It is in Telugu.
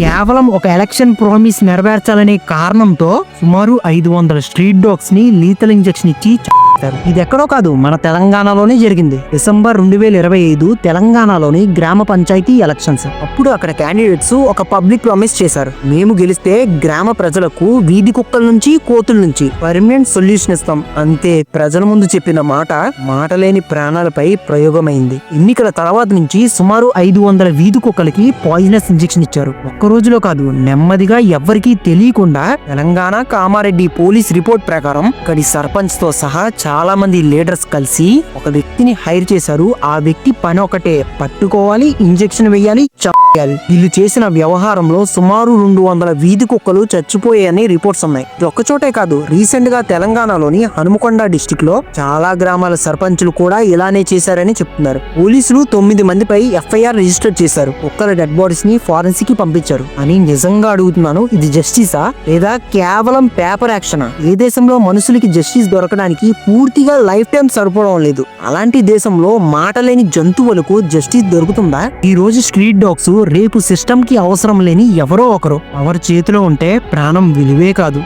కేవలం ఒక ఎలక్షన్ ప్రామిస్ నెరవేర్చాలనే కారణంతో సుమారు 500 స్ట్రీట్ డాగ్స్ ని లీతల్ ఇంజెక్షన్ ఇచ్చి చంపారు. ఇది ఎక్కడో కాదు, మన తెలంగాణలోనే జరిగింది. డిసెంబర్ 2025 తెలంగాణలోని గ్రామ పంచాయతీ ఎలక్షన్స్. అప్పుడు అక్కడ క్యాండిడేట్స్ ఒక పబ్లిక్ ప్రామిస్ చేశారు. మేము గెలిస్తే గ్రామ ప్రజలకు వీధి కుక్కల నుంచి కోతుల నుంచి పర్మనెంట్ సొల్యూషన్ ఇస్తాం. అంతే, ప్రజల ముందు చెప్పిన మాట లేని ప్రాణాలపై ప్రయోగమైంది. ఎన్నికల తర్వాత నుంచి సుమారు 500 వీధి కుక్కలకి పాయిజనస్ ఇంజెక్షన్ ఇచ్చారు. ఒక్క రోజులో కాదు, నెమ్మదిగా ఎవ్వరికీ తెలియకుండా. తెలంగాణ కామారెడ్డి పోలీస్ రిపోర్ట్ ప్రకారం ఇక్కడి సర్పంచ్ తో సహా చాలా మంది లీడర్స్ కలిసి ఒక వ్యక్తిని హైర్ చేశారు. ఆ వ్యక్తి పని ఒకటే, పట్టుకోవాలి, ఇంజెక్షన్ వేయాలి, చంపేయాలి. వీళ్ళు చేసిన వ్యవహారంలో సుమారు 200 వీధి కుక్కలు చచ్చిపోయాయని రిపోర్ట్స్ ఉన్నాయి. ఇది ఒక్కచోటే కాదు, రీసెంట్ గా తెలంగాణలోని హనుమకొండ డిస్టిక్ లో చాలా గ్రామాల సర్పంచులు కూడా ఇలానే చేశారని చెప్తున్నారు. పోలీసులు 9 మందిపై ఎఫ్ఐఆర్ రిజిస్టర్ చేశారు. కుక్కల డెడ్ బాడీస్ ని ఫారెన్సిక్ కి పంపించారు. అని నిజంగా అడుగుతున్నాను, ఇది జస్టిసా లేదా కేవలం పేపర్ యాక్షనా? ఏ దేశంలో మనుషులకి జస్టిస్ దొరకడానికి పూర్తిగా లైఫ్ టైం సరిపోవడం లేదు, అలాంటి దేశంలో మాట లేని జంతువులకు జస్టిస్ దొరుకుతుందా? ఈ రోజు స్ట్రీట్ డాగ్స్, రేపు సిస్టమ్ కి అవసరం లేని ఎవరో ఒకరు. ఎవరి చేతిలో ఉంటే ప్రాణం విలువే కాదు.